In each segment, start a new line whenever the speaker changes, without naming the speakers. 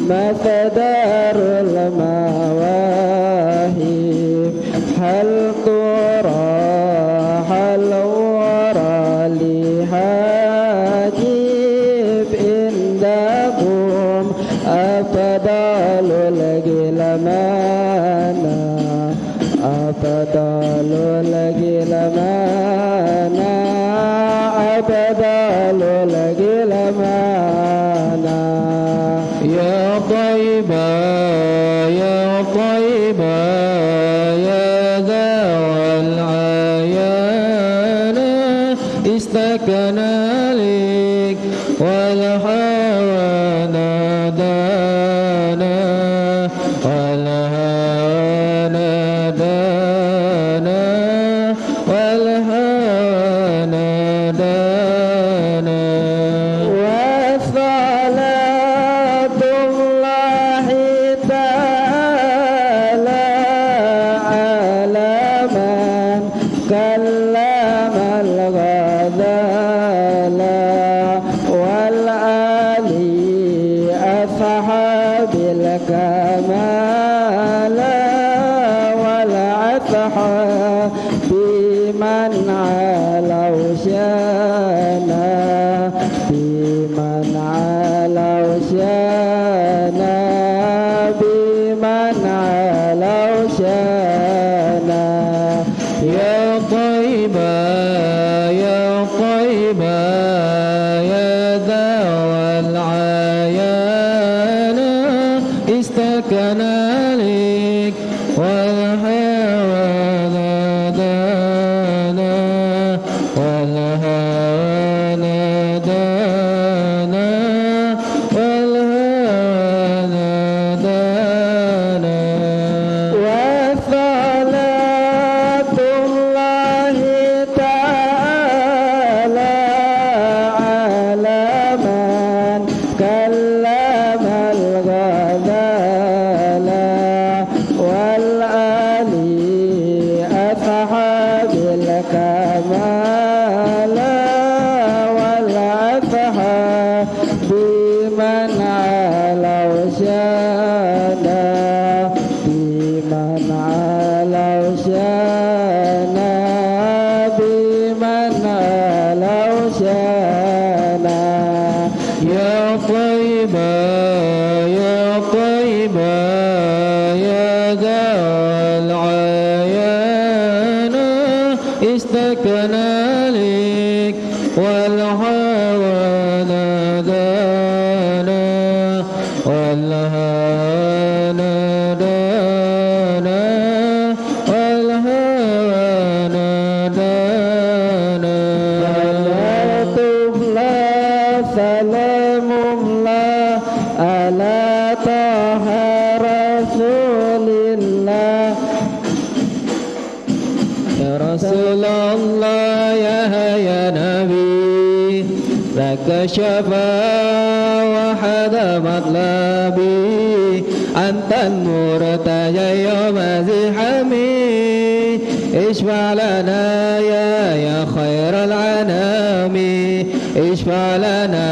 مقدار المواهب هل ترى هل ورى لحاجب عندكم أفضل الجلمانا أفضل الجلمانا أفضل الجلمانا
يا طيبة يا طيبة يا ذوى العيان استكنا لك والهوى نادانا والهوى نادانا والهوى نادانا
وصلاة الله تعالى على من كلم الغزال والآل أصحاب الكمال والأصحاب بمن علوا شانا بمن علوا شانا بمن علوا شانا
يا طيبة يا طيبة يا ذوى العيان استكنا لك والهوى نادانا والهوى نادانا والهوى نادانا
وصلاة الله تعالى على من كلم الغزال والآل أصحاب الكمال والأصحاب بمن علوا شانا بمن علوا شانا بمن علوا شانا
يا طيبة يا طيبة يا ذوى العيان استكنا لك والهوى نادانا والهوى نادانا والهوى نادانا
صلاة الله سلام الله على طه رسول الله
يا رسول الله يا نبي لك شفاء وحد مطلبي أنت المرتجى يوم زحمي اشفع لنا يا خير العنام اشفع لنا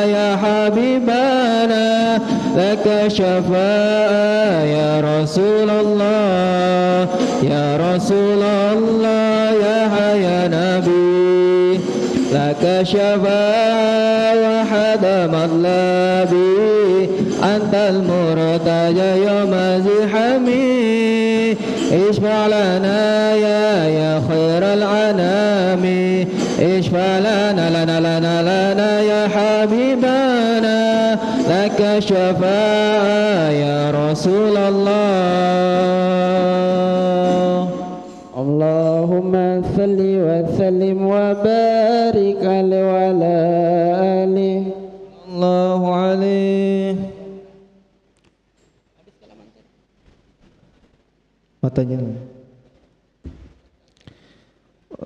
يا حبيبنا لك شفاء يا رسول الله يا رسول الله يا نبي لك شفاء وحد مطلبي أنت المرتجى يوم زحمي اشفع لنا يا خير العنام اشفع لنا يا حبيبنا لك شفاء يا رسول الله
اللهم صل وسلم وبارك عليه وعلى آله
الله عليه. Matanya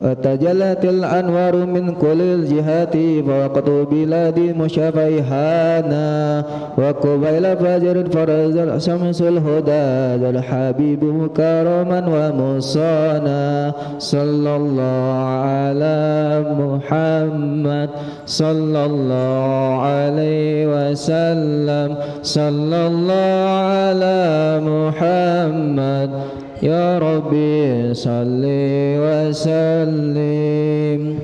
وتجلت الأنوار من كل الجهات فوقت بلاد مشافيهانا وقبيل فجر فرز شمس الهدى ذا الحبيب مكرما ومصانا صلى الله على محمد صلى الله عليه وسلم صلى الله على محمد يا ربي صل وسلم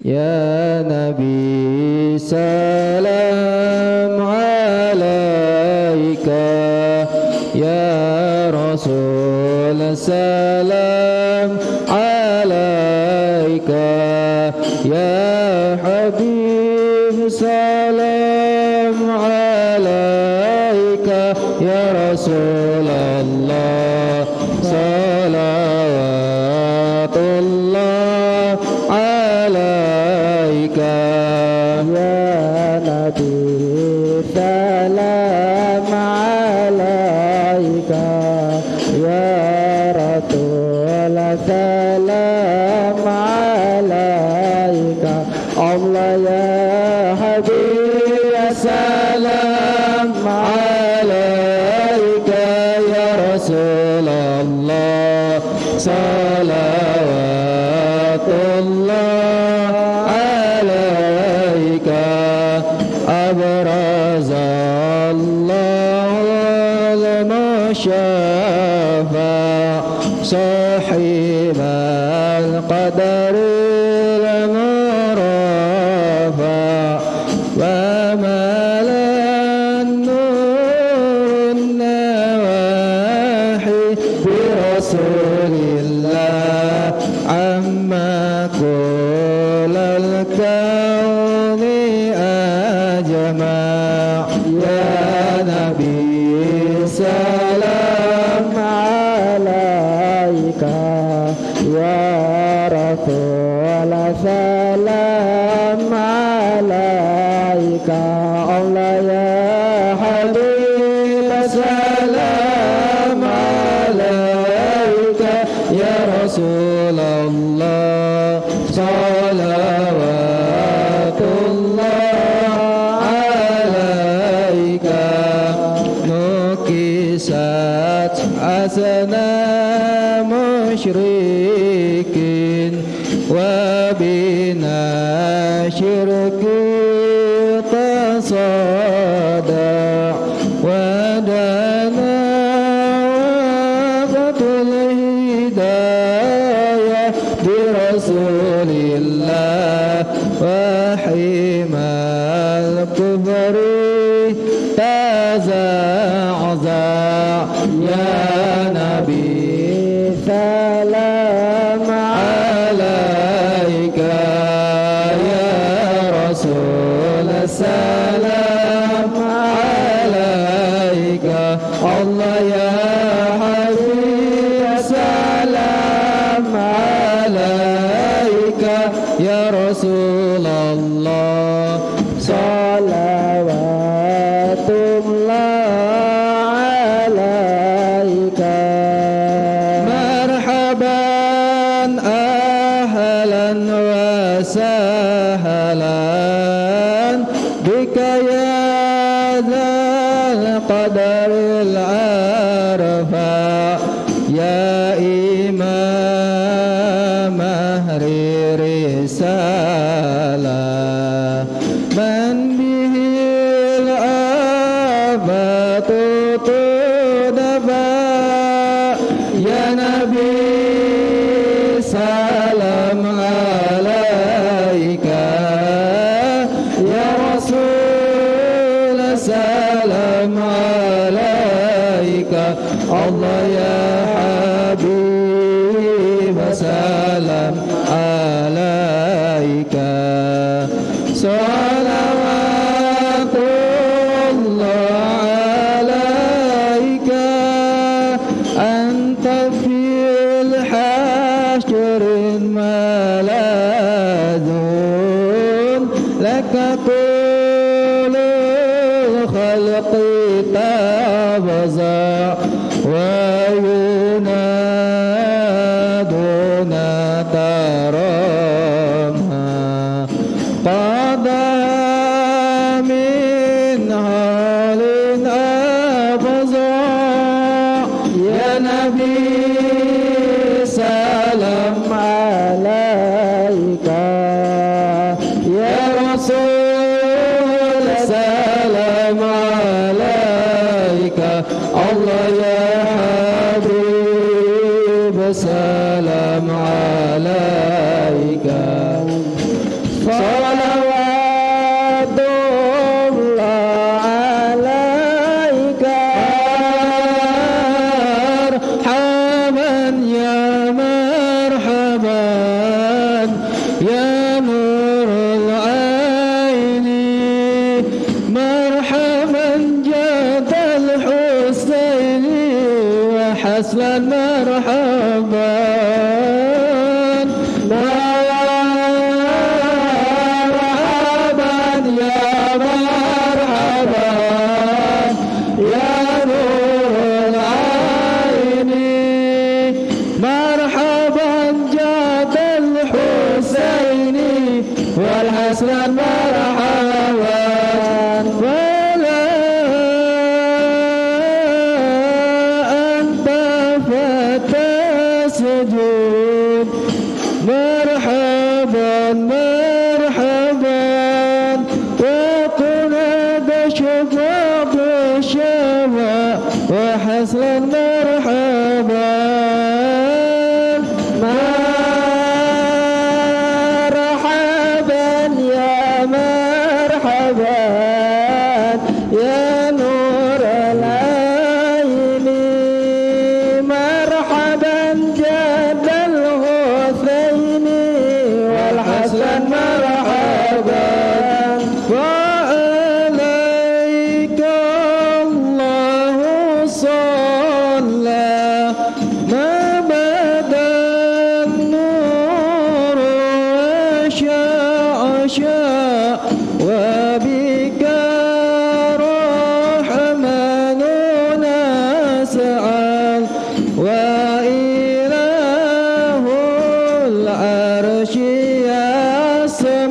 يا نبي سلام عليك يا رسول سلام عليك يا حبيب سلام عليك يا رسول الله صلوات الله عليك
يا نبي سلام عليك يا رسول سلام عليك الله يا حبيب سلام عليك يا رسول الله صلوات الله عليك أبرز الله المشافى صاحب القدر المرفع وملا النور النواحي برسول الله عما كل الكون أجمع يا نبي سلام عليك يا رسول سلام عليك الله يا حبيب سلام عليك
يا رسول الله صلوات الله عليك نكست أصنام مشركين وبنا شرك تصدع ودنا وقت الهداية برسول الله وحمى الكفر تزعزع يا نبي سلام عليك يا رسول السلام عليك الله يا حبيب سلام عليك يا رسول الله
صلوات الله عليك
مرحبا أهلا وسهلا بك يا ذا القدر العرفا يا إمام مهر رسالة من به الآفات تدفع يا نبي سلام عليك يا رسول سلام عليك الله يا حبيب سلام عليك صلوات الله عليك أنت في الحشر ملاذ لك كل الخلق تفزع من حال أفظع يا نبي سلام
عليك
يا رسول سلام عليك الله يا حبيب سلام عليك
صلوات الله عليك
مرحبا يا مرحبا يا نور العين مرحبا جاد الحسين وحسنا مرحبا والحسن مرحبا ولا أنت فتسجد مرحبا مرحبا وقنا بشفاق الشفا وحسن مرحبا
يا نور العين مرحبا جاد الحسين والحسن مرحبا
وعليك الله صلى ما بدا النور وشاء وبك وإله العرش يسمع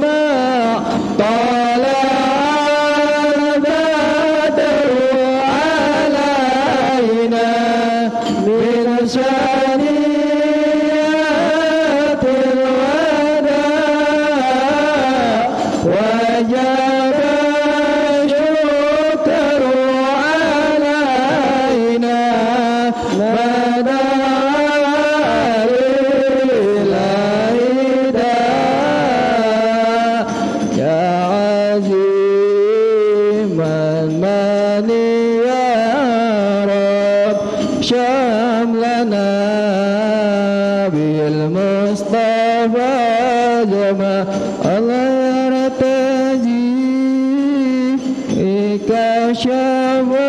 طلع البدر علينا من شانيات الوداع وجب الشكر علينا شملنا بالمصطفى جمع الله يرتجي كشفاء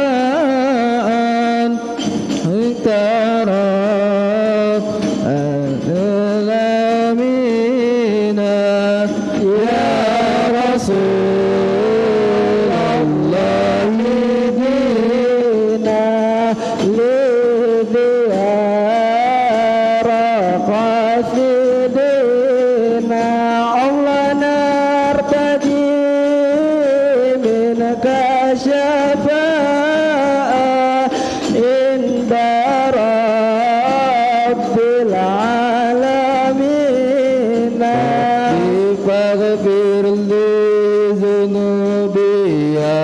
اقترب الأمين يا رسول الله دينا
قاصدنا الله نرتجي منك شفاء عند رب العالمين
فاغفر لي ذنوبي يا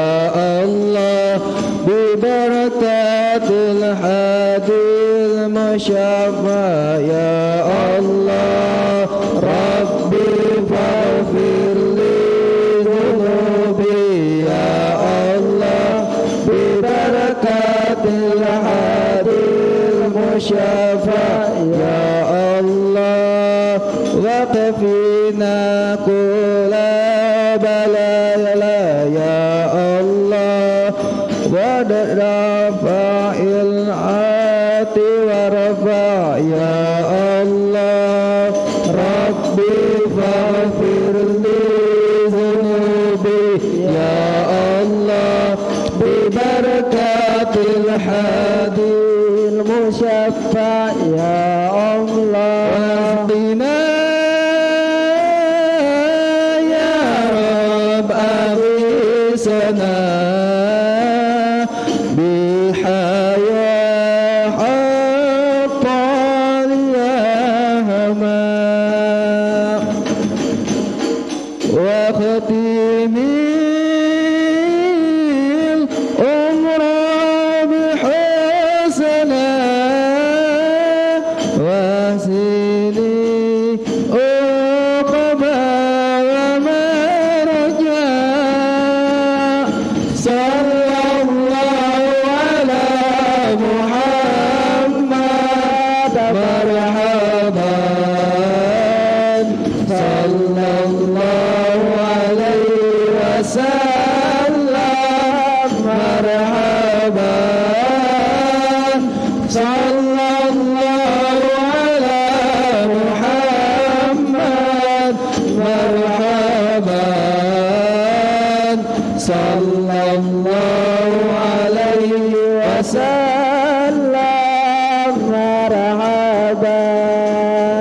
الله ببركات الحادي المشفى يا الله ربي فاغفر لي ذنوبي يا الله ببركات الحادي المشفى يا الله وقفنا كل بلايا يا الله ودرفع العات ورفع يا الله ربي فاغفر لي ذنوبي يا الله ببركات الحادي
المشفع يا الله
واهدنا يا رب أغيث لنا بالحياة حتى اليهما وختم الأمر بحسنى وسيلي عقبى وما رجاء صلى الله على محمد مرحبا صلى الله عليه وسلم مرحبا صلى الله على محمد مرحبا صلى الله عليه وسلم مرحبا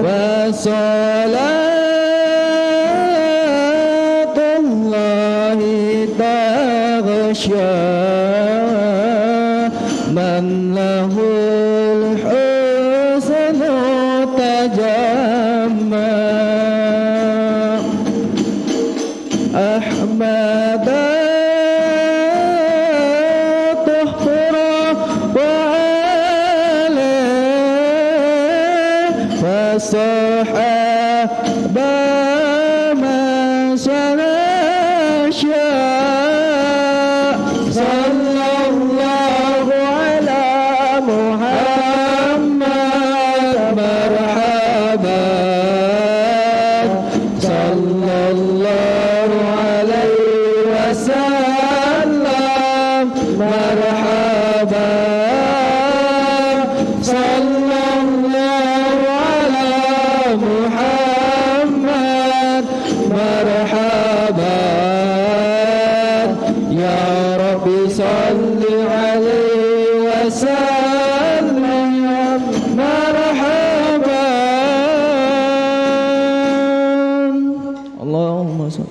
وصلاة الله تغشى من له الحسن تجمع أحمد طهرا وعليه فصحابة من شاء صلى الله على محمد مرحبا صلى الله عليه وسلم مرحبا صلى الله على محمد مرحبا يا رب صل عليه وسلم مرحبا اللهم صل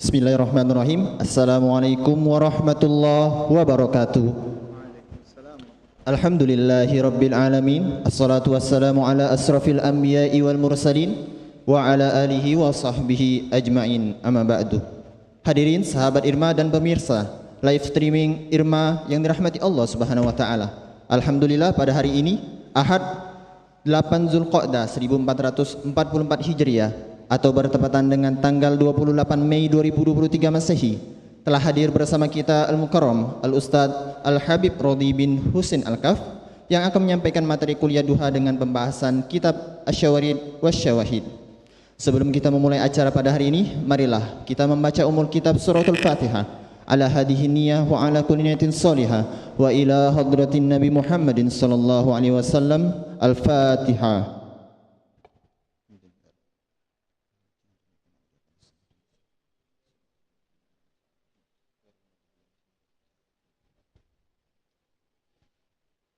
Bismillahirrahmanirrahim. Assalamualaikum warahmatullahi wabarakatuh. Alhamdulillahi rabbil alamin. Assalatu wassalamu ala asrafil anbiya'i wal mursalin wa ala alihi wa sahbihi ajma'in. Amma ba'du. Hadirin sahabat Irma dan pemirsa live streaming Irma yang dirahmati Allah Subhanahu wa taala. Alhamdulillah pada hari ini Ahad 8 Zulqa'dah 1444 Hijriah atau bertepatan dengan tanggal 28 Mei 2023 Masehi telah hadir bersama kita Al-Mukarram Al-Ustadz Al-Habib Rodi bin Husin Al-Kaf yang akan menyampaikan materi kuliah duha dengan pembahasan kitab Asy-Syawarid wasyawahid. Sebelum kita memulai acara pada hari ini, marilah kita membaca umul kitab suratul Fatihah ala hadhihi niyyah wa ala kulli niyatin salihah wa ila hadratin Nabi Muhammadin sallallahu alaihi wasallam. Al-Fatihah.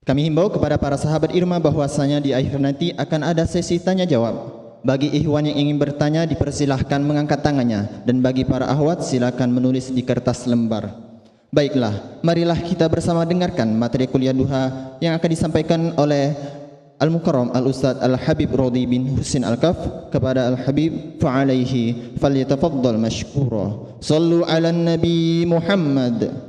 Kami himbau kepada para sahabat Irma bahwasanya di akhir nanti akan ada sesi tanya jawab. Bagi ikhwan yang ingin bertanya dipersilahkan mengangkat tangannya, dan bagi para akhwat silakan menulis di kertas lembar. Baiklah, marilah kita bersama dengarkan materi kuliah duha yang akan disampaikan oleh Al-Mukarram Al-Ustadz Al-Habib Rodi bin Husin Al-Kaf. Kepada Al-Habib fa'alaihi falyatafaddal mashkura. Sallu ala Nabi Muhammad.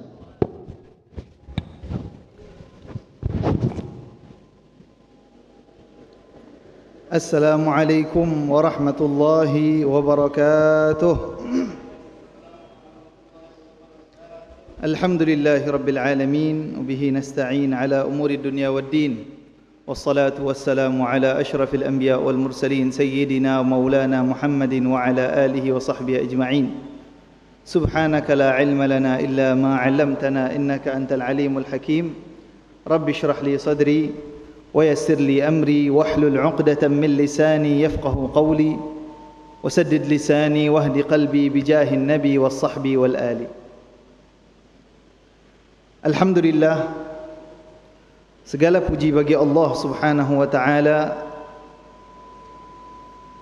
السلام عليكم ورحمة الله وبركاته. الحمد لله رب العالمين وبه نستعين على أمور الدنيا والدين والصلاة والسلام على أشرف الأنبياء والمرسلين سيدنا ومولانا محمد وعلى آله وصحبه أجمعين. سبحانك لا علم لنا إلا ما علمتنا إنك أنت العليم الحكيم. رب اشرح لي صدري ويسر لي أمري واحلل عقدة من لساني يفقه قولي وسدد لساني واهد قلبي بجاه النبي والصحب والآل. Alhamdulillah, segala puji bagi Allah Subhanahu wa taala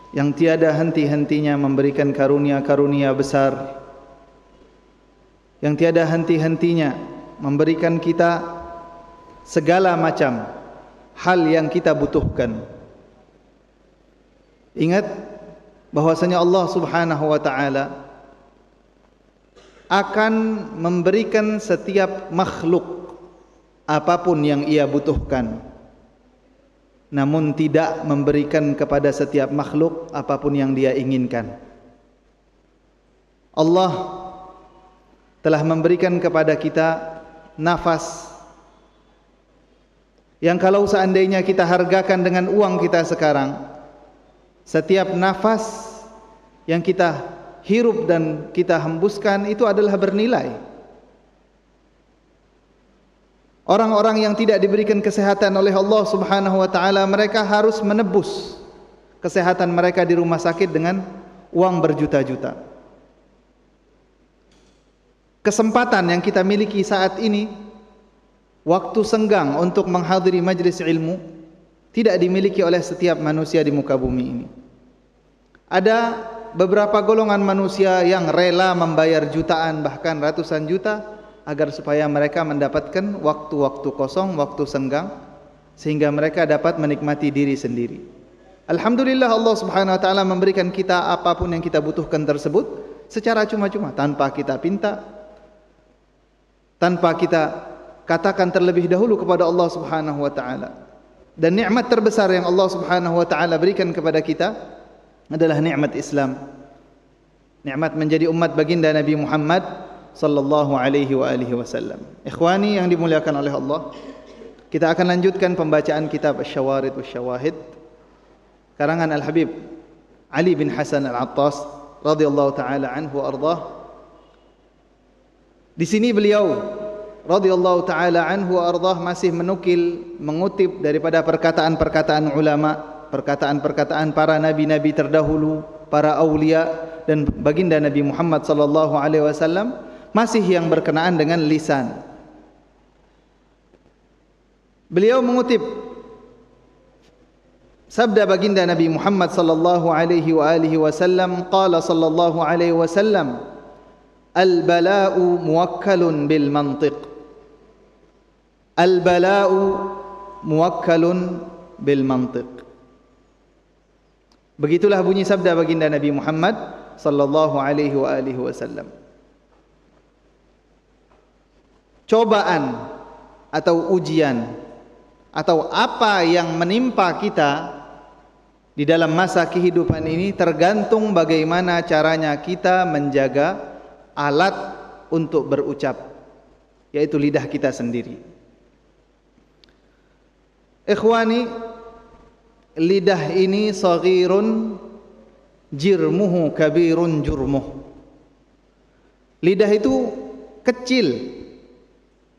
yang tiada henti-hentinya memberikan karunia-karunia besar, yang tiada henti-hentinya memberikan kita segala macam hal yang kita butuhkan. Ingat bahwasanya Allah Subhanahu wa taala akan memberikan setiap makhluk apapun yang ia butuhkan, namun tidak memberikan kepada setiap makhluk apapun yang dia inginkan. Allah telah memberikan kepada kita nafas yang kalau seandainya kita hargakan dengan uang kita sekarang, setiap nafas yang kita hirup dan kita hembuskan itu adalah bernilai. Orang-orang yang tidak diberikan kesehatan oleh Allah Subhanahu wa taala, mereka harus menebus kesehatan mereka di rumah sakit dengan uang berjuta-juta. Kesempatan yang kita miliki saat ini, waktu senggang untuk menghadiri majlis ilmu, tidak dimiliki oleh setiap manusia di muka bumi ini. Ada beberapa golongan manusia yang rela membayar jutaan bahkan ratusan juta agar supaya mereka mendapatkan waktu-waktu kosong, waktu senggang, sehingga mereka dapat menikmati diri sendiri. Alhamdulillah, Allah Subhanahu wa taala memberikan kita apapun yang kita butuhkan tersebut secara cuma-cuma, tanpa kita pinta, tanpa kita katakan terlebih dahulu kepada Allah Subhanahu wa taala. Dan nikmat terbesar yang Allah Subhanahu wa taala berikan kepada kita adalah nikmat Islam. Nikmat menjadi umat baginda Nabi Muhammad sallallahu alaihi wa alihi wasallam. Ikhwani yang dimuliakan oleh Allah, kita akan lanjutkan pembacaan kitab Asy-Syawarid wasyawahid karangan Al-Habib Ali bin Hasan Al-Attas radhiyallahu taala anhu wa ardhah. Di sini beliau radhiyallahu taala anhu wa ardhah masih mengutip daripada perkataan-perkataan ulama, perkataan-perkataan para nabi-nabi terdahulu, para aulia dan baginda Nabi Muhammad sallallahu alaihi wasallam, masih yang berkenaan dengan lisan. Beliau mengutip sabda baginda Nabi Muhammad sallallahu alaihi wa alihi wasallam, qala sallallahu alaihi wasallam, al-bala'u muwakkalun bil mantiq. Al-bala'u muwakkalun bil mantiq. Begitulah bunyi sabda baginda Nabi Muhammad sallallahu alaihi wa alihi wasallam. Cobaan atau ujian atau apa yang menimpa kita di dalam masa kehidupan ini tergantung bagaimana caranya kita menjaga alat untuk berucap, yaitu lidah kita sendiri. Ikhwani, lidah ini saghirun jirmuhu kabirun jurmuh. Lidah itu kecil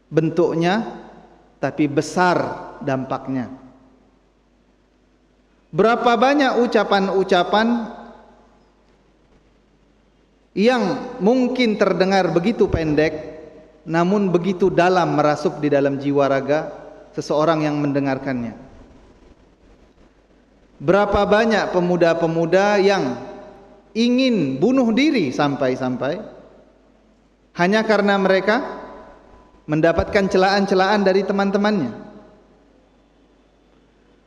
bentuknya tapi besar dampaknya. Berapa banyak ucapan-ucapan yang mungkin terdengar begitu pendek namun begitu dalam merasuk di dalam jiwa raga seseorang yang mendengarkannya. Berapa banyak pemuda-pemuda yang ingin bunuh diri sampai-sampai hanya karena mereka mendapatkan celaan-celaan dari teman-temannya.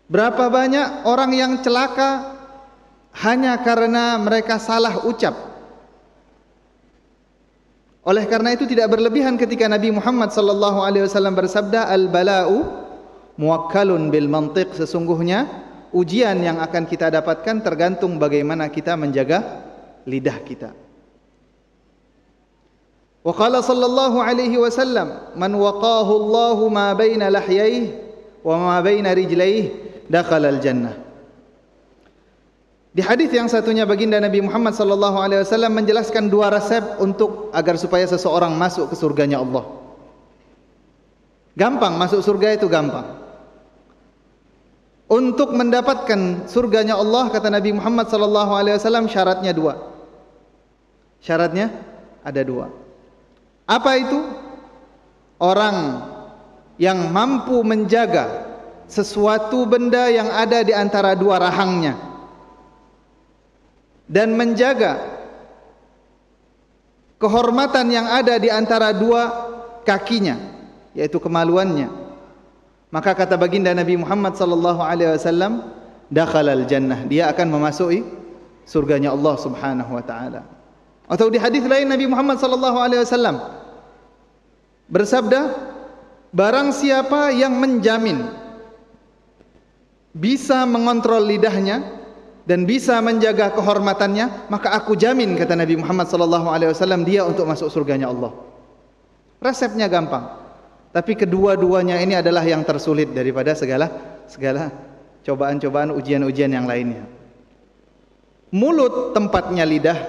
Berapa banyak orang yang celaka hanya karena mereka salah ucap. Oleh karena itu tidak berlebihan ketika Nabi Muhammad sallallahu alaihi wasallam bersabda, al-bala'u muwakkalun bil mantiq. Sesungguhnya ujian yang akan kita dapatkan tergantung bagaimana kita menjaga lidah kita. Wa qala sallallahu alaihi wasallam, man waqahu Allahu ma baina lahyaihi wa ma baina rijlaihi dakhala al-jannah. Di hadis yang satunya baginda Nabi Muhammad sallallahu alaihi wasallam menjelaskan dua resep untuk agar supaya seseorang masuk ke surganya Allah. Gampang masuk surga, itu gampang. Untuk mendapatkan surganya Allah, kata Nabi Muhammad sallallahu alaihi wasallam, syaratnya dua. Syaratnya ada dua. Apa itu? orang yang mampu menjaga sesuatu benda yang ada di antara dua rahangnya dan menjaga kehormatan yang ada di antara dua kakinya, yaitu kemaluannya, maka kata baginda Nabi Muhammad sallallahu alaihi wasallam, dakhalal jannah, dia akan memasuki surganya Allah Subhanahu wa taala. Atau di hadis lain Nabi Muhammad sallallahu alaihi wasallam bersabda, barang siapa yang menjamin bisa mengontrol lidahnya dan bisa menjaga kehormatannya, maka aku jamin, kata Nabi Muhammad sallallahu alaihi wasallam, dia untuk masuk surganya Allah. Resepnya gampang, tapi kedua-duanya ini adalah yang tersulit daripada segala cobaan-cobaan, ujian-ujian yang lainnya. Mulut, tempatnya lidah,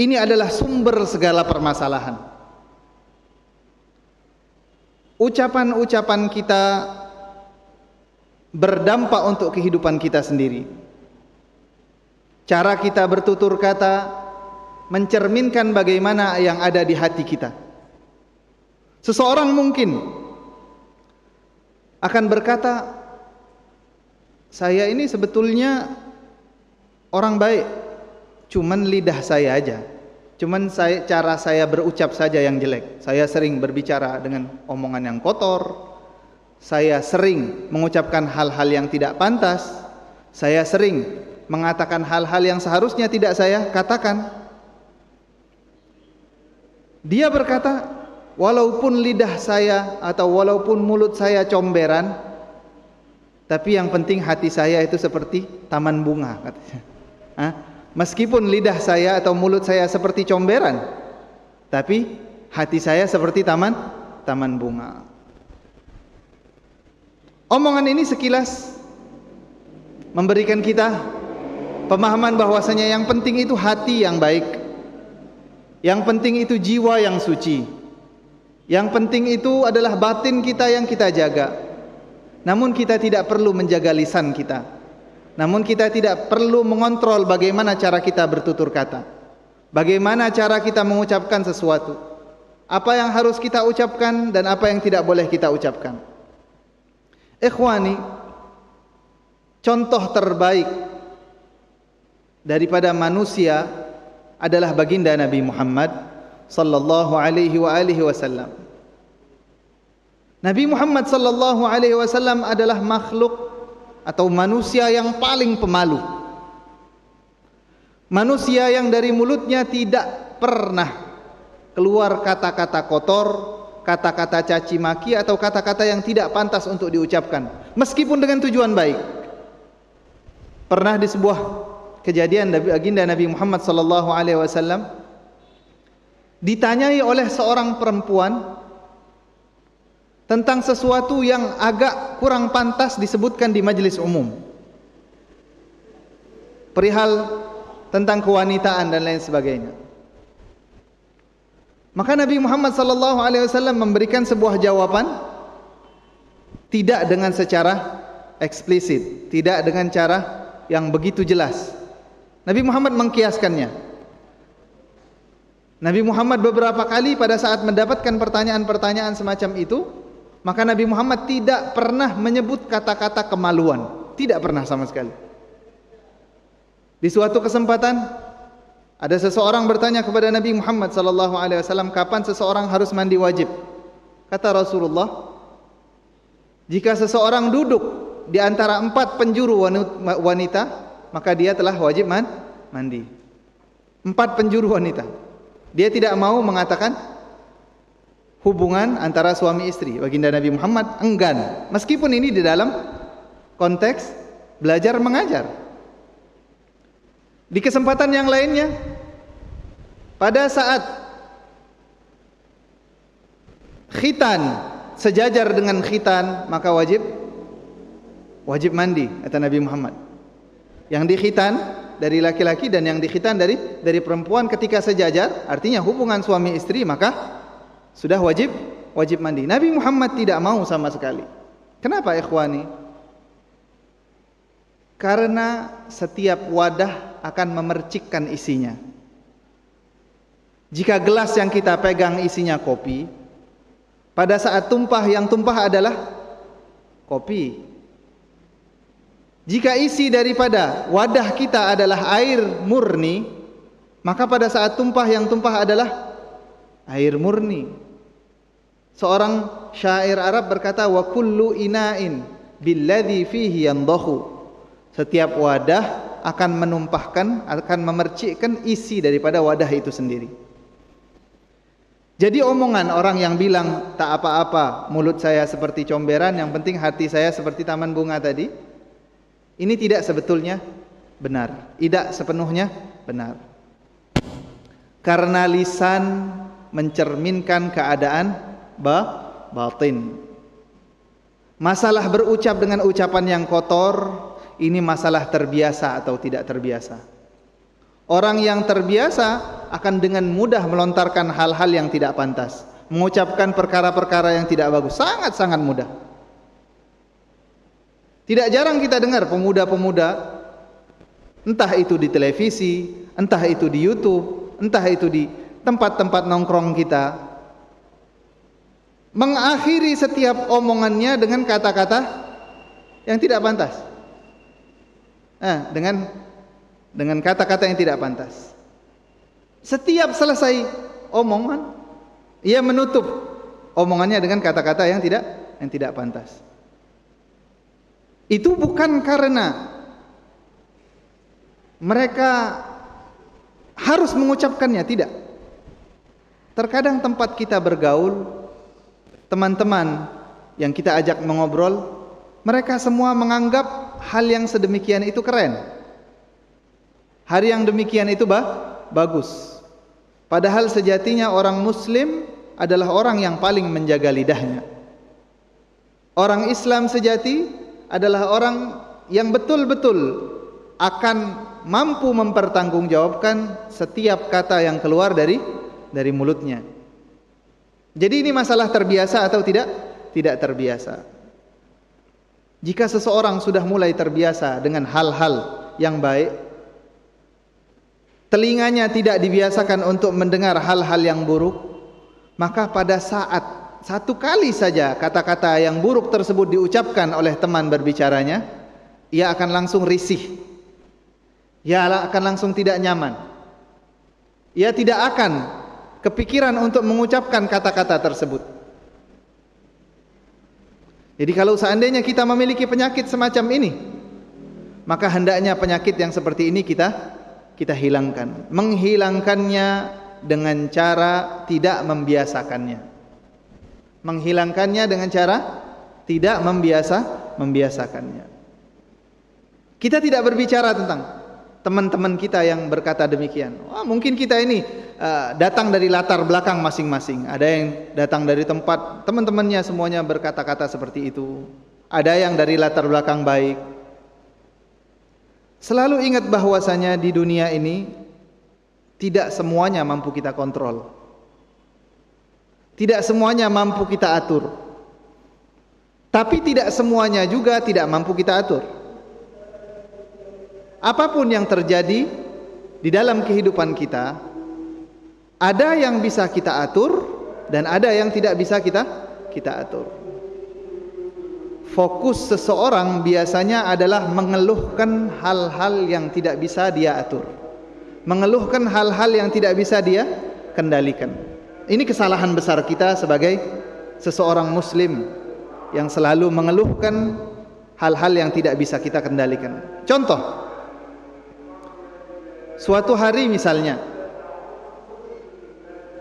ini adalah sumber segala permasalahan. Ucapan-ucapan kita berdampak untuk kehidupan kita sendiri. Cara kita bertutur kata mencerminkan bagaimana yang ada di hati kita. Seseorang mungkin akan berkata, saya ini sebetulnya orang baik, cuman lidah saya aja, cuman cara saya berucap saja yang jelek. Saya sering berbicara dengan omongan yang kotor, saya sering mengucapkan hal-hal yang tidak pantas, saya sering mengatakan hal-hal yang seharusnya tidak saya katakan. Dia berkata, walaupun lidah saya atau walaupun mulut saya comberan, tapi yang penting hati saya itu seperti taman bunga, katanya. Meskipun lidah saya atau mulut saya seperti comberan, tapi hati saya seperti taman bunga. Omongan ini sekilas memberikan kita pemahaman bahwasanya yang penting itu hati yang baik, yang penting itu jiwa yang suci, yang penting itu adalah batin kita yang kita jaga. Namun kita tidak perlu menjaga lisan kita, namun kita tidak perlu mengontrol bagaimana cara kita bertutur kata, bagaimana cara kita mengucapkan sesuatu, apa yang harus kita ucapkan dan apa yang tidak boleh kita ucapkan. Ikhwani, contoh terbaik daripada manusia adalah baginda Nabi Muhammad sallallahu alaihi wasallam. Nabi Muhammad sallallahu alaihi wasallam adalah makhluk atau manusia yang paling pemalu. Manusia yang dari mulutnya tidak pernah keluar kata-kata kotor, kata-kata caci maki atau kata-kata yang tidak pantas untuk diucapkan, meskipun dengan tujuan baik. Pernah di sebuah kejadian baginda Nabi Muhammad sallallahu alaihi wasallam ditanyai oleh seorang perempuan tentang sesuatu yang agak kurang pantas disebutkan di majelis umum, perihal tentang kewanitaan dan lain sebagainya. Maka Nabi Muhammad sallallahu alaihi wasallam memberikan sebuah jawaban, tidak dengan secara eksplisit, tidak dengan cara yang begitu jelas. Nabi Muhammad mengkiaskannya. Nabi Muhammad beberapa kali pada saat mendapatkan pertanyaan-pertanyaan semacam itu, maka Nabi Muhammad tidak pernah menyebut kata-kata kemaluan, tidak pernah sama sekali. Di suatu kesempatan ada seseorang bertanya kepada Nabi Muhammad sallallahu alaihi wasallam, kapan seseorang harus mandi wajib? Kata Rasulullah, jika seseorang duduk di antara 4 penjuru wanita, maka dia telah wajib mandi. 4 penjuru wanita. Dia tidak mau mengatakan hubungan antara suami istri. Baginda Nabi Muhammad enggan, meskipun ini di dalam konteks belajar mengajar. Di kesempatan yang lainnya, pada saat khitan sejajar dengan khitan, maka wajib mandi, kata Nabi Muhammad. Yang dikhitan dari laki-laki dan yang dikhitan dari perempuan ketika sejajar, artinya hubungan suami istri, maka sudah wajib mandi. Nabi Muhammad tidak mau sama sekali. Kenapa ikhwani? Karena setiap wadah akan memercikkan isinya. Jika gelas yang kita pegang isinya kopi, Pada saat tumpah, yang tumpah adalah kopi. Jika isi daripada wadah kita adalah air murni, maka pada saat tumpah, yang tumpah adalah air murni. Seorang syair Arab berkata, wa kullu ina'in billadhi fihi yandahu. Setiap wadah akan menumpahkan, akan memercikkan isi daripada wadah itu sendiri. Jadi omongan orang yang bilang tak apa-apa, mulut saya seperti comberan, yang penting hati saya seperti taman bunga tadi, ini tidak sebetulnya benar, tidak sepenuhnya benar. Karena lisan mencerminkan keadaan batin. Masalah berucap dengan ucapan yang kotor, ini masalah terbiasa atau tidak terbiasa. Orang yang terbiasa akan dengan mudah melontarkan hal-hal yang tidak pantas, mengucapkan perkara-perkara yang tidak bagus, sangat-sangat mudah. Tidak jarang kita dengar pemuda-pemuda, entah itu di televisi, entah itu di YouTube, entah itu di tempat-tempat nongkrong kita, mengakhiri setiap omongannya dengan kata-kata yang tidak pantas. Dengan kata-kata yang tidak pantas. Setiap selesai omongan, ia menutup omongannya dengan kata-kata yang tidak pantas. Itu bukan karena mereka harus mengucapkannya, tidak. Terkadang tempat kita bergaul, teman-teman yang kita ajak mengobrol, mereka semua menganggap hal yang sedemikian itu keren. Hal yang demikian itu bagus. Padahal sejatinya orang Muslim adalah orang yang paling menjaga lidahnya. Orang Islam sejati adalah orang yang betul-betul akan mampu mempertanggungjawabkan setiap kata yang keluar dari mulutnya. Jadi ini masalah terbiasa atau tidak? Tidak terbiasa. Jika seseorang sudah mulai terbiasa dengan hal-hal yang baik, telinganya tidak dibiasakan untuk mendengar hal-hal yang buruk, maka pada saat satu kali saja kata-kata yang buruk tersebut diucapkan oleh teman berbicaranya, ia akan langsung risih, ia akan langsung tidak nyaman, ia tidak akan kepikiran untuk mengucapkan kata-kata tersebut. Jadi kalau seandainya kita memiliki penyakit semacam ini, maka hendaknya penyakit yang seperti ini kita hilangkan. Menghilangkannya dengan cara tidak membiasakannya. Menghilangkannya dengan cara tidak membiasakannya. Kita tidak berbicara tentang teman-teman kita yang berkata demikian. Wah, mungkin kita ini datang dari latar belakang masing-masing. Ada yang datang dari tempat teman-temannya semuanya berkata-kata seperti itu. Ada yang dari latar belakang baik. Selalu ingat bahwasanya di dunia ini tidak semuanya mampu kita kontrol. Tidak semuanya mampu kita atur. Tapi tidak semuanya juga tidak mampu kita atur. Apapun yang terjadi di dalam kehidupan kita, ada yang bisa kita atur dan ada yang tidak bisa kita atur. Fokus seseorang biasanya adalah mengeluhkan hal-hal yang tidak bisa dia atur, mengeluhkan hal-hal yang tidak bisa dia kendalikan. Ini kesalahan besar kita sebagai seseorang muslim yang selalu mengeluhkan hal-hal yang tidak bisa kita kendalikan. Contoh, suatu hari misalnya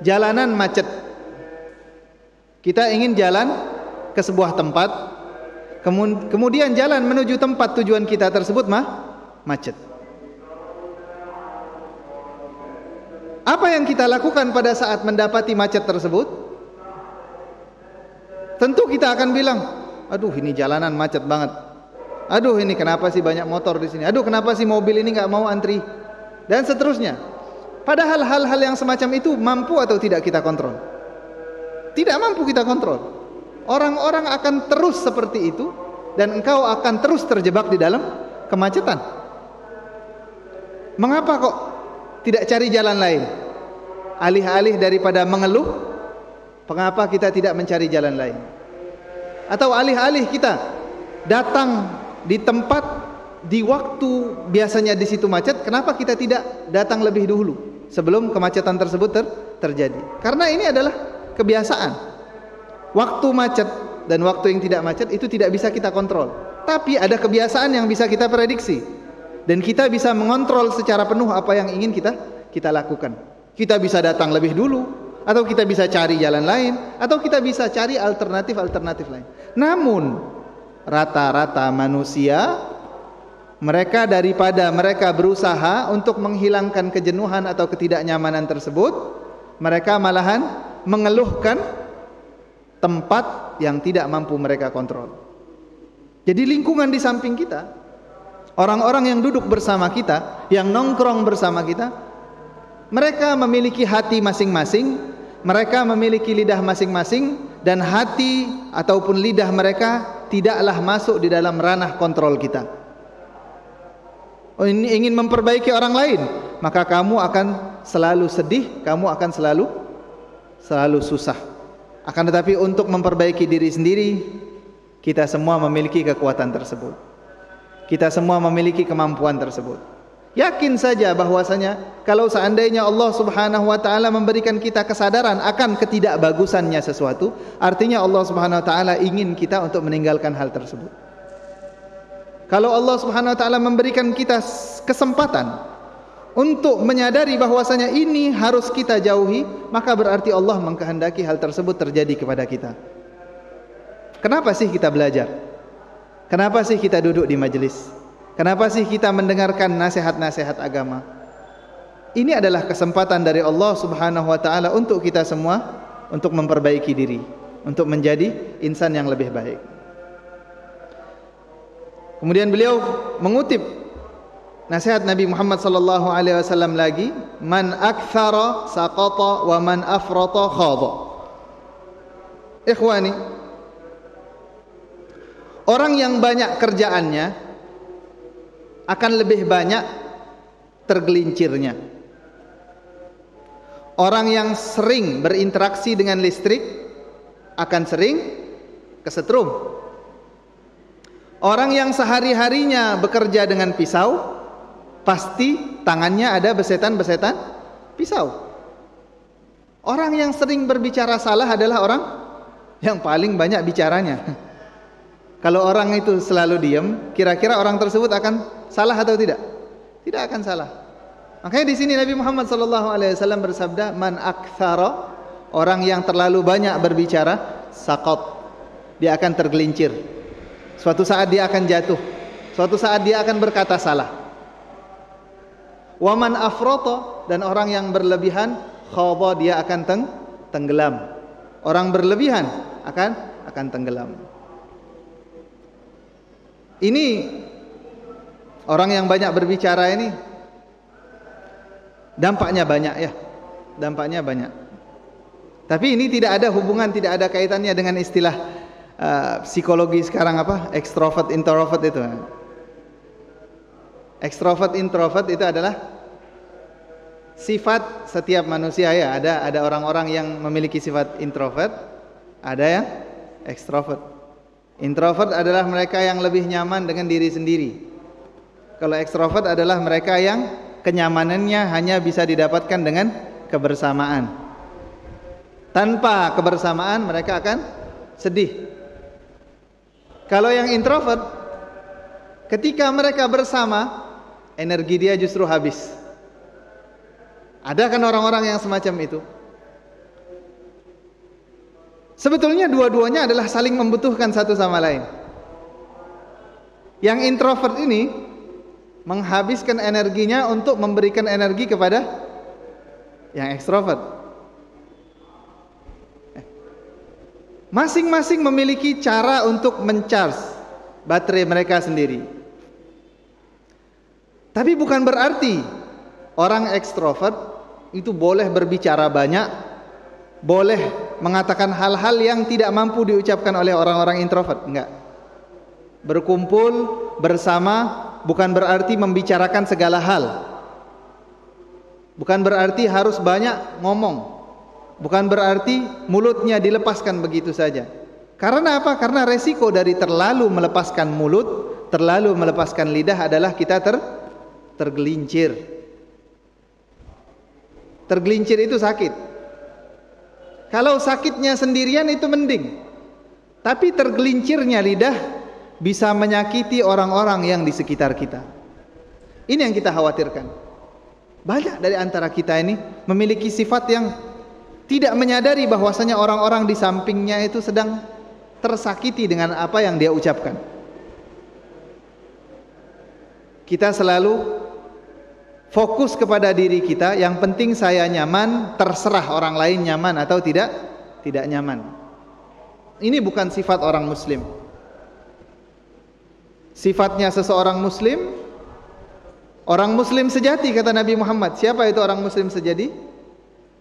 jalanan macet, kita ingin jalan ke sebuah tempat, kemudian jalan menuju tempat tujuan kita tersebut macet. Apa yang kita lakukan pada saat mendapati macet tersebut? Tentu kita akan bilang, aduh ini jalanan macet banget. Aduh ini kenapa sih banyak motor di sini? Aduh kenapa sih mobil ini nggak mau antri? Dan seterusnya. Padahal hal-hal yang semacam itu mampu atau tidak kita kontrol? Tidak mampu kita kontrol. Orang-orang akan terus seperti itu dan engkau akan terus terjebak di dalam kemacetan. Mengapa kok tidak cari jalan lain? Alih-alih daripada mengeluh, Mengapa kita tidak mencari jalan lain? Atau alih-alih kita datang di tempat, di waktu biasanya di situ macet, kenapa kita tidak datang lebih dulu sebelum kemacetan tersebut terjadi? Karena ini adalah kebiasaan. Waktu macet dan waktu yang tidak macet itu tidak bisa kita kontrol. Tapi ada kebiasaan yang bisa kita prediksi dan kita bisa mengontrol secara penuh apa yang ingin kita lakukan. Kita bisa datang lebih dulu, atau kita bisa cari jalan lain, atau kita bisa cari alternatif lain. Namun rata-rata manusia, mereka daripada mereka berusaha untuk menghilangkan kejenuhan atau ketidaknyamanan tersebut, mereka malahan mengeluhkan tempat yang tidak mampu mereka kontrol. Jadi lingkungan di samping kita, orang-orang yang duduk bersama kita, yang nongkrong bersama kita, mereka memiliki hati masing-masing, mereka memiliki lidah masing-masing, dan hati ataupun lidah mereka tidaklah masuk di dalam ranah kontrol kita. Oh, ini ingin memperbaiki orang lain, maka kamu akan selalu sedih, kamu akan selalu susah. Akan tetapi untuk memperbaiki diri sendiri, kita semua memiliki kekuatan tersebut. Kita semua memiliki kemampuan tersebut. Yakin saja bahwasanya kalau seandainya Allah Subhanahu wa taala memberikan kita kesadaran akan ketidakbagusannya sesuatu, artinya Allah Subhanahu wa taala ingin kita untuk meninggalkan hal tersebut. Kalau Allah Subhanahu wa taala memberikan kita kesempatan untuk menyadari bahwasanya ini harus kita jauhi, maka berarti Allah mengkehendaki hal tersebut terjadi kepada kita. Kenapa sih kita belajar? Kenapa sih kita duduk di majelis? Kenapa sih kita mendengarkan nasihat-nasihat agama? Ini adalah kesempatan dari Allah Subhanahu wa taala untuk kita semua untuk memperbaiki diri, untuk menjadi insan yang lebih baik. Kemudian beliau mengutip nasihat Nabi Muhammad sallallahu alaihi wasallam lagi, man aktsara saqata wa man afrata khadha. Ikhwani, orang yang banyak kerjaannya akan lebih banyak tergelincirnya. Orang yang sering berinteraksi dengan listrik akan sering kesetrum. Orang yang sehari-harinya bekerja dengan pisau, pasti tangannya ada besetan-besetan pisau. Orang yang sering berbicara salah adalah orang yang paling banyak bicaranya. Kalau orang itu selalu diam, kira-kira orang tersebut akan salah atau tidak? Tidak akan salah. Makanya di sini Nabi Muhammad SAW bersabda, man aktsara, orang yang terlalu banyak berbicara, saqat, dia akan tergelincir. Suatu saat dia akan jatuh. Suatu saat dia akan berkata salah. Wa man afrata, dan orang yang berlebihan, khadha, dia akan tenggelam. Orang berlebihan akan tenggelam. Ini orang yang banyak berbicara ini dampaknya banyak ya. Dampaknya banyak. Tapi ini tidak ada hubungan, tidak ada kaitannya dengan istilah psikologi sekarang apa? Extrovert, introvert itu. Extrovert, introvert itu adalah sifat setiap manusia ya. Ada orang-orang yang memiliki sifat introvert, ada yang extrovert. Introvert adalah mereka yang lebih nyaman dengan diri sendiri. Kalau extrovert adalah mereka yang kenyamanannya hanya bisa didapatkan dengan kebersamaan. Tanpa kebersamaan mereka akan sedih. Kalau yang introvert, ketika mereka bersama, energi dia justru habis. Ada kan orang-orang yang semacam itu? Sebetulnya dua-duanya adalah saling membutuhkan satu sama lain. Yang introvert ini menghabiskan energinya untuk memberikan energi kepada yang ekstrovert. Masing-masing memiliki cara untuk mencharge baterai mereka sendiri. Tapi bukan berarti orang ekstrovert itu boleh berbicara banyak, boleh mengatakan hal-hal yang tidak mampu diucapkan oleh orang-orang introvert. Enggak. Berkumpul bersama bukan berarti membicarakan segala hal. Bukan berarti harus banyak ngomong. Bukan berarti mulutnya dilepaskan begitu saja. Karena apa? Karena resiko dari terlalu melepaskan mulut, terlalu melepaskan lidah adalah kita tergelincir. Tergelincir itu sakit. Kalau sakitnya sendirian itu mending. Tapi tergelincirnya lidah bisa menyakiti orang-orang yang di sekitar kita. Ini yang kita khawatirkan. Banyak dari antara kita ini memiliki sifat yang tidak menyadari bahwasanya orang-orang di sampingnya itu sedang tersakiti dengan apa yang dia ucapkan. Kita selalu fokus kepada diri kita, yang penting saya nyaman, terserah orang lain nyaman atau tidak nyaman. Ini bukan sifat orang muslim. Sifatnya seseorang muslim, orang muslim sejati kata Nabi Muhammad. Siapa itu orang muslim sejati?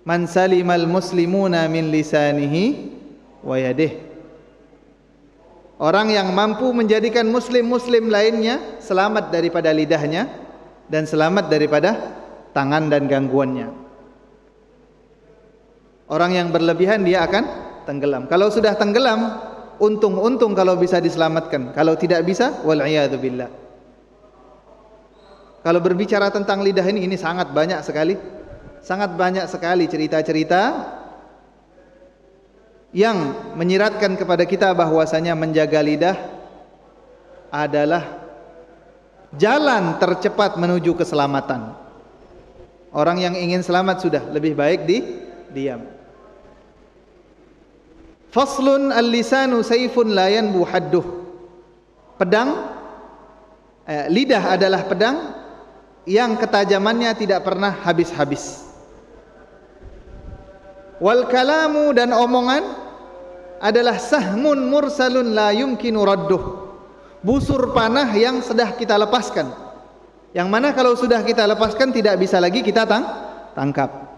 Man salimal muslimuna min lisanihi wa yadihi. Orang yang mampu menjadikan muslim-muslim lainnya selamat daripada lidahnya dan selamat daripada tangan dan gangguannya. Orang yang berlebihan dia akan tenggelam. Kalau sudah tenggelam, untung kalau bisa diselamatkan. Kalau tidak bisa, wal'iyadu billah. Kalau berbicara tentang lidah ini sangat banyak sekali. Sangat banyak sekali cerita-cerita yang menyiratkan kepada kita bahwasanya menjaga lidah adalah jalan tercepat menuju keselamatan. Orang yang ingin selamat sudah lebih baik diam. Faslun al-lisanu sayfun la yanbu hadduh. Lidah adalah pedang yang ketajamannya tidak pernah habis-habis. Wal kalamu, dan omongan adalah sahmun mursalun la yumkinu radduh. Busur panah yang sudah kita lepaskan, yang mana kalau sudah kita lepaskan tidak bisa lagi kita tangkap.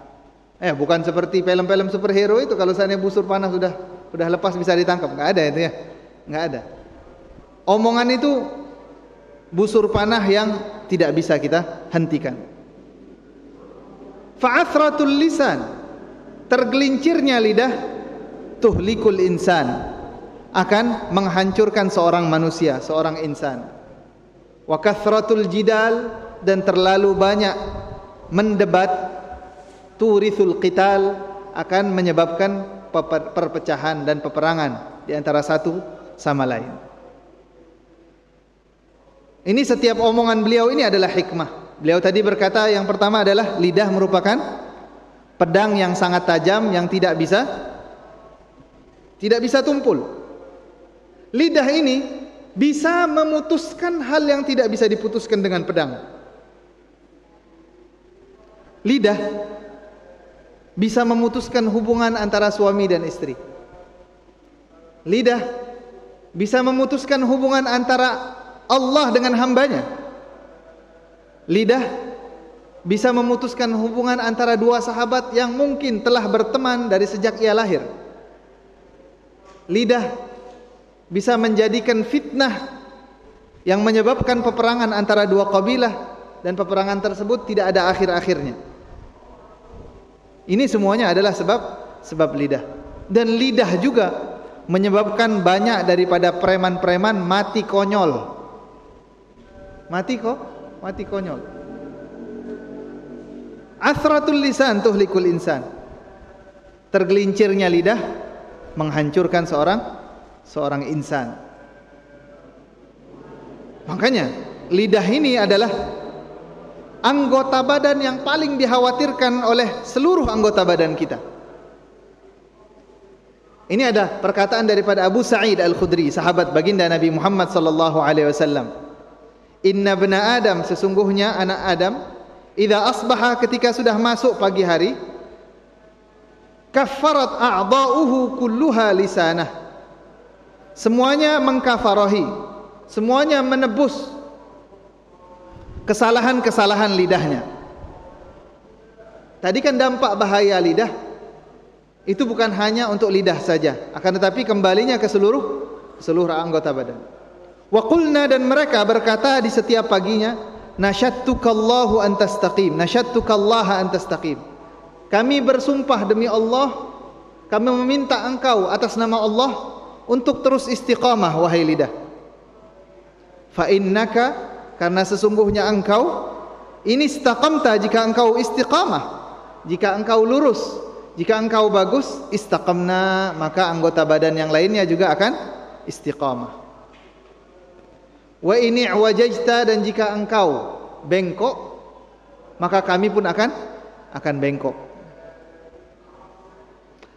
Bukan seperti film-film superhero itu, kalau seandainya busur panah sudah lepas bisa ditangkap. Enggak ada itu ya. Enggak ada. Omongan itu busur panah yang tidak bisa kita hentikan. Fa'athratul lisan, tergelincirnya lidah, tuhlikul insan, akan menghancurkan seorang manusia, seorang insan. Wa kathratul jidal, dan terlalu banyak mendebat, turithul qital, akan menyebabkan perpecahan dan peperangan di antara satu sama lain. Ini setiap omongan beliau ini adalah hikmah. Beliau tadi berkata yang pertama adalah lidah merupakan pedang yang sangat tajam yang tidak bisa tumpul. Lidah ini bisa memutuskan hal yang tidak bisa diputuskan dengan pedang. Lidah bisa memutuskan hubungan antara suami dan istri. Lidah bisa memutuskan hubungan antara Allah dengan hambanya. Lidah bisa memutuskan hubungan antara dua sahabat yang mungkin telah berteman dari sejak ia lahir. Lidah bisa menjadikan fitnah yang menyebabkan peperangan antara dua kabilah, dan peperangan tersebut tidak ada akhir-akhirnya. Ini semuanya adalah sebab lidah. Dan lidah juga menyebabkan banyak daripada preman-preman mati konyol. Mati konyol. Athratul lisan tuhlikul insan. Tergelincirnya lidah menghancurkan seorang insan. Makanya lidah ini adalah anggota badan yang paling dikhawatirkan oleh seluruh anggota badan kita. Ini ada perkataan daripada Abu Sa'id Al-Khudri, sahabat baginda Nabi Muhammad sallallahu alaihi wasallam. Inna bna Adam, sesungguhnya anak Adam, idza asbaha, ketika sudah masuk pagi hari, kaffarat a'dha'uhu kulluha lisanah. Semuanya mengkafarahi, semuanya menebus kesalahan-kesalahan lidahnya. Tadi kan dampak bahaya lidah itu bukan hanya untuk lidah saja, akan tetapi kembalinya ke seluruh anggota badan. Wa qulna, dan mereka berkata di setiap paginya, nasyattukallahu an tastaqim, nasyattukallaha an tastaqim. Kami bersumpah demi Allah kami meminta engkau atas nama Allah untuk terus istiqamah wahai lidah. Fa innaka, karena sesungguhnya engkau ini istaqamta, jika engkau istiqamah, jika engkau lurus, jika engkau bagus, istaqamna, maka anggota badan yang lainnya juga akan istiqamah. Wa ini wajajta, dan jika engkau bengkok, maka kami pun akan bengkok.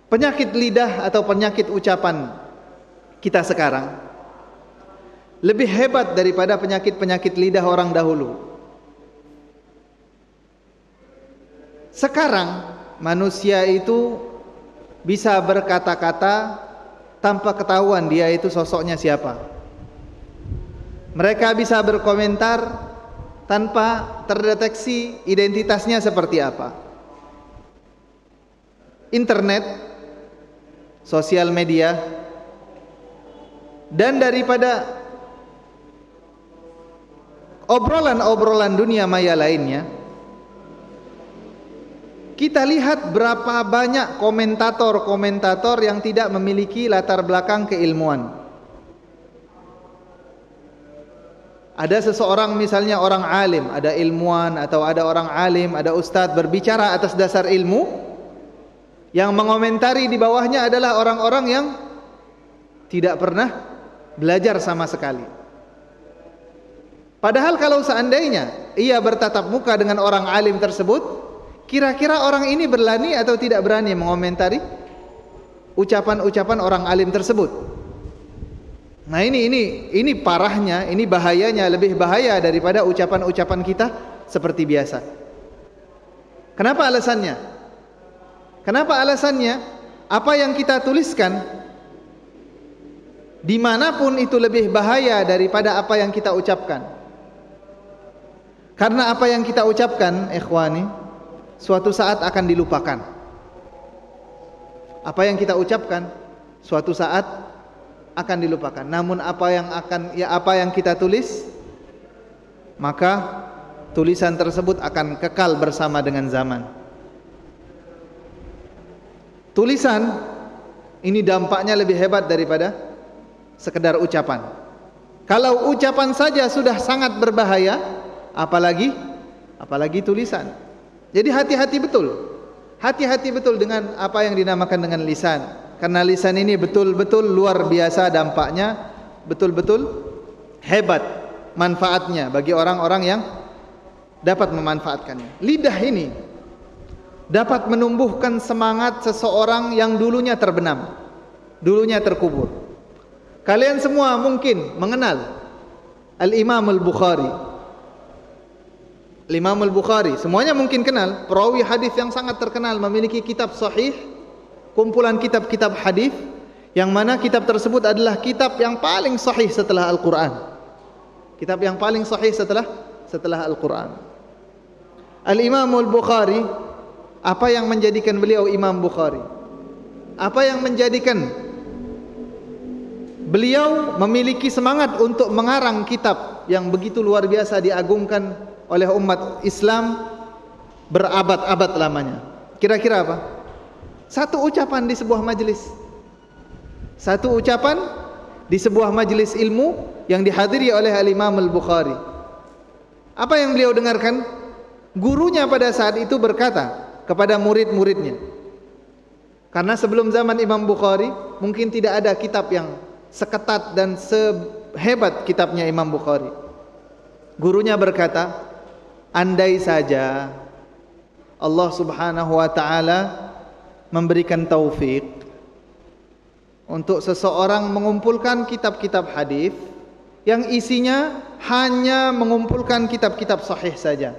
Penyakit lidah atau penyakit ucapan kita sekarang lebih hebat daripada penyakit-penyakit lidah orang dahulu. Sekarang manusia itu bisa berkata-kata tanpa ketahuan dia itu sosoknya siapa. Mereka bisa berkomentar tanpa terdeteksi identitasnya seperti apa. Internet, sosial media, dan daripada obrolan-obrolan dunia maya lainnya, kita lihat berapa banyak komentator-komentator yang tidak memiliki latar belakang keilmuan. Ada seseorang misalnya orang alim, ada ilmuwan atau ada orang alim, ada ustadz berbicara atas dasar ilmu, yang mengomentari di bawahnya adalah orang-orang yang tidak pernah belajar sama sekali. Padahal kalau seandainya ia bertatap muka dengan orang alim tersebut, kira-kira orang ini berani atau tidak berani mengomentari ucapan-ucapan orang alim tersebut? Nah ini parahnya, ini bahayanya, lebih bahaya daripada ucapan-ucapan kita seperti biasa. Kenapa alasannya? Kenapa alasannya? Apa yang kita tuliskan dimanapun itu lebih bahaya daripada apa yang kita ucapkan. Karena apa yang kita ucapkan, ikhwani, suatu saat akan dilupakan. Apa yang kita ucapkan suatu saat akan dilupakan. Namun apa yang kita tulis, maka tulisan tersebut akan kekal bersama dengan zaman. Tulisan ini dampaknya lebih hebat daripada sekedar ucapan. Kalau ucapan saja sudah sangat berbahaya, apalagi tulisan. Jadi hati-hati betul. Hati-hati betul dengan apa yang dinamakan dengan lisan. Karena lisan ini betul-betul luar biasa dampaknya, betul-betul hebat manfaatnya bagi orang-orang yang dapat memanfaatkannya. Lidah ini dapat menumbuhkan semangat seseorang yang dulunya terbenam, dulunya terkubur. Kalian semua mungkin mengenal Al-Imam Al-Bukhari. Al-Imam Al-Bukhari, semuanya mungkin kenal, perawi hadis yang sangat terkenal, memiliki kitab sahih, kumpulan kitab-kitab hadis, yang mana kitab tersebut adalah kitab yang paling sahih setelah Al-Quran. Kitab yang paling sahih setelah Al-Quran. Al-Imam Al-Bukhari, apa yang menjadikan beliau Imam Bukhari? Apa yang menjadikan beliau memiliki semangat untuk mengarang kitab yang begitu luar biasa diagungkan oleh umat Islam berabad-abad lamanya? Kira-kira apa? Satu ucapan di sebuah majelis. Satu ucapan di sebuah majelis ilmu yang dihadiri oleh Al-Imam Al-Bukhari. Apa yang beliau dengarkan? Gurunya pada saat itu berkata kepada murid-muridnya. Karena sebelum zaman Imam Bukhari mungkin tidak ada kitab yang seketat dan sehebat kitabnya Imam Bukhari. Gurunya berkata, andai saja Allah Subhanahu wa ta'ala memberikan taufik untuk seseorang mengumpulkan kitab-kitab hadis yang isinya hanya mengumpulkan kitab-kitab sahih saja.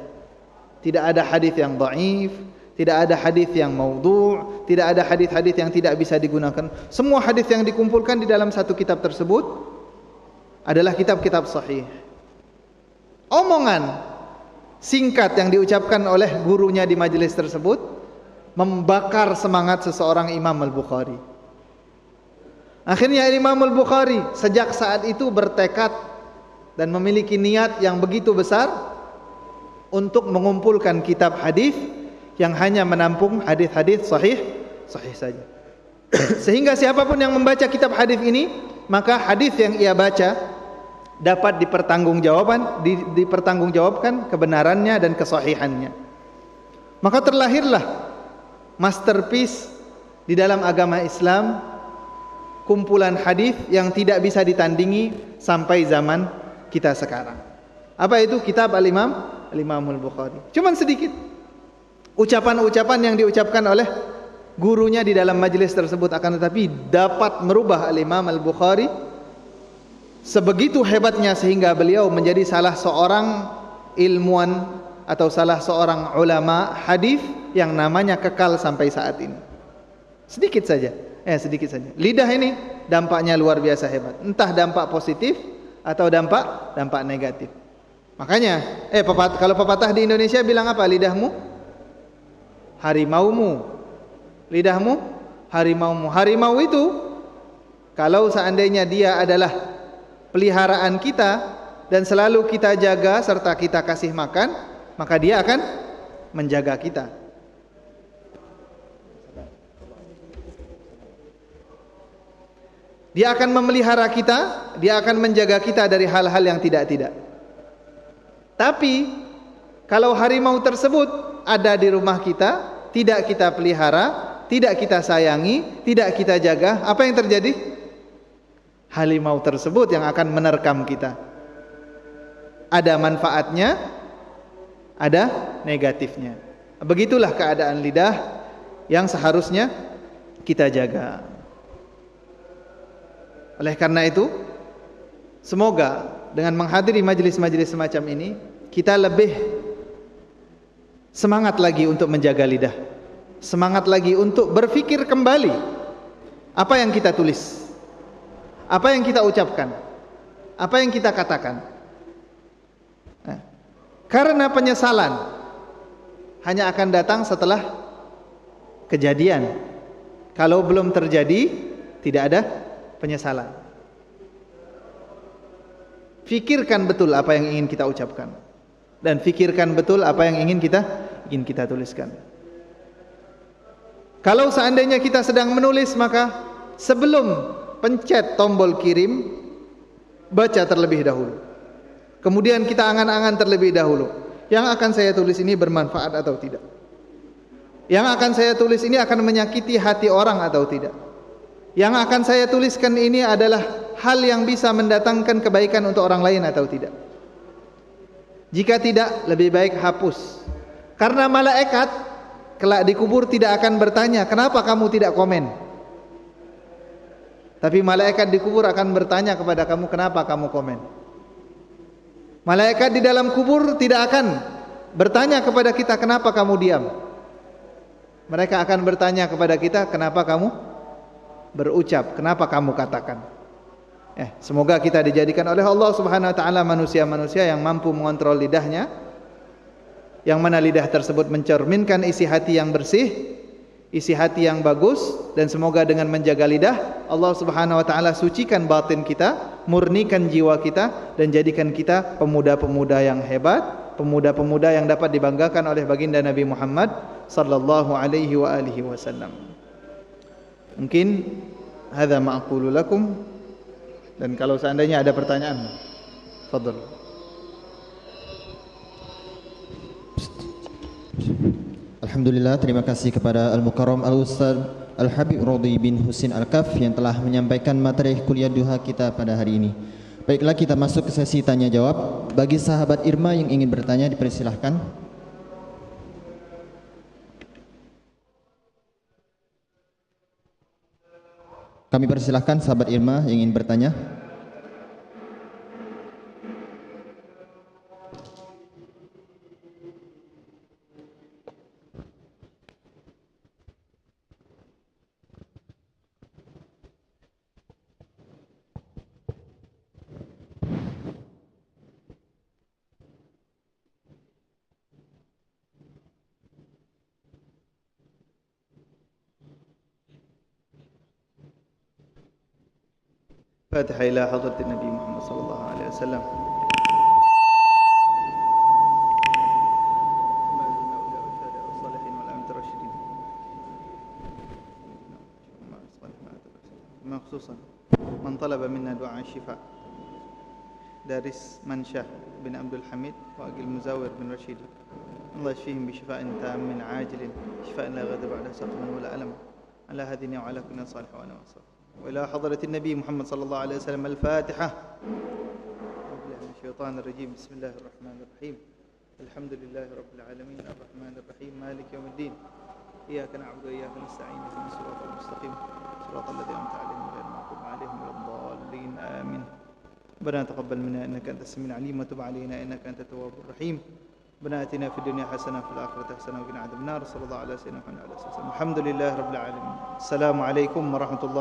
Tidak ada hadis yang dhaif, tidak ada hadis yang maudhu', tidak ada hadis-hadis yang tidak bisa digunakan. Semua hadis yang dikumpulkan di dalam satu kitab tersebut adalah kitab-kitab sahih. Omongan singkat yang diucapkan oleh gurunya di majelis tersebut membakar semangat seseorang Imam Al-Bukhari. Akhirnya Imam Al-Bukhari sejak saat itu bertekad dan memiliki niat yang begitu besar untuk mengumpulkan kitab hadis yang hanya menampung hadis-hadis sahih saja. Sehingga siapapun yang membaca kitab hadis ini, maka hadis yang ia baca dapat dipertanggungjawabkan kebenarannya dan kesahihannya. Maka terlahirlah masterpiece di dalam agama Islam, kumpulan hadis yang tidak bisa ditandingi sampai zaman kita sekarang. Apa itu? Kitab Al-Imam Al-Bukhari. Cuman sedikit ucapan-ucapan yang diucapkan oleh gurunya di dalam majelis tersebut, akan tetapi dapat merubah Al-Imam Al-Bukhari sebegitu hebatnya sehingga beliau menjadi salah seorang ilmuwan atau salah seorang ulama hadis yang namanya kekal sampai saat ini. Sedikit saja. Lidah ini dampaknya luar biasa hebat. Entah dampak positif atau dampak negatif. Makanya kalau pepatah di Indonesia bilang apa? Lidahmu harimaumu. Lidahmu harimaumu. Harimau itu kalau seandainya dia adalah peliharaan kita dan selalu kita jaga serta kita kasih makan, maka dia akan menjaga kita. Dia akan memelihara kita, dia akan menjaga kita dari hal-hal yang tidak-tidak. Tapi kalau harimau tersebut ada di rumah kita, tidak kita pelihara, tidak kita sayangi, tidak kita jaga, apa yang terjadi? Harimau tersebut yang akan menerkam kita. Ada manfaatnya, ada negatifnya. Begitulah keadaan lidah yang seharusnya kita jaga. Oleh karena itu, semoga dengan menghadiri majelis-majelis semacam ini, kita lebih semangat lagi untuk menjaga lidah. Semangat lagi untuk berpikir kembali apa yang kita tulis, apa yang kita ucapkan, apa yang kita katakan. Karena penyesalan hanya akan datang setelah kejadian. Kalau belum terjadi, tidak ada penyesalan. Fikirkan betul apa yang ingin kita ucapkan, dan fikirkan betul apa yang ingin kita tuliskan. Kalau seandainya kita sedang menulis, maka sebelum pencet tombol kirim, baca terlebih dahulu. Kemudian kita angan-angan terlebih dahulu, yang akan saya tulis ini bermanfaat atau tidak? Yang akan saya tulis ini akan menyakiti hati orang atau tidak? Yang akan saya tuliskan ini adalah hal yang bisa mendatangkan kebaikan untuk orang lain atau tidak? Jika tidak, lebih baik hapus. Karena malaikat kelak dikubur tidak akan bertanya, kenapa kamu tidak komen? Tapi malaikat dikubur akan bertanya kepada kamu, kenapa kamu komen? Malaikat di dalam kubur tidak akan bertanya kepada kita, kenapa kamu diam? Mereka akan bertanya kepada kita, kenapa kamu berucap, kenapa kamu katakan? Semoga kita dijadikan oleh Allah Subhanahu wa taala manusia-manusia yang mampu mengontrol lidahnya, yang mana lidah tersebut mencerminkan isi hati yang bersih, isi hati yang bagus, dan semoga dengan menjaga lidah Allah Subhanahu wa taala sucikan batin kita, murnikan jiwa kita, dan jadikan kita pemuda-pemuda yang hebat, pemuda-pemuda yang dapat dibanggakan oleh baginda Nabi Muhammad sallallahu alaihi wa alihi wasallam. Mungkin hadza ma aqulu lakum, dan kalau seandainya ada pertanyaan, fadhal.
Alhamdulillah, terima kasih kepada Al-Mukarram Al-Ustaz Al-Habib Rodi bin Husin Al-Kaf yang telah menyampaikan materi kuliah duha kita pada hari ini. Baiklah, kita masuk ke sesi tanya jawab. Bagi sahabat Irma yang ingin bertanya, dipersilahkan. Kami persilahkan sahabat Irma yang ingin bertanya.
Fatihah ila hadratin Nabi Muhammad sallallahu alaihi wasallam. من طلب منا دعاء الشفاء دارس منشاه بن عبد الحميد وأقل مزاور بن رشيد الله يشفيهم بشفاء تام عاجل شفاء لا غد بعد سقم ولا ألم على هذه وعلى كل صالح وأنا وصالح. وإلى حضرة النبي محمد صلى الله عليه وسلم الفاتحة. أعوذ بالله من الشيطان الرجيم. بسم الله الرحمن الرحيم. الحمد لله رب العالمين الرحمن الرحيم مالك يوم الدين إياك نعبد وإياك نستعين اهدنا الصراط المستقيم صراط الذين أنعمت عليهم غير المغضوب عليهم ولا الضالين آمين. ربنا تقبل منا إنك أنت السميع العليم وتب علينا إنك أنت التواب الرحيم. ربنا آتنا في الدنيا حسنة وفي الآخرة حسنة وقنا عذاب النار. صلى الله على سيدنا محمد وعلى آله وسلم. الحمد لله رب العالمين. السلام عليكم ورحمة الله.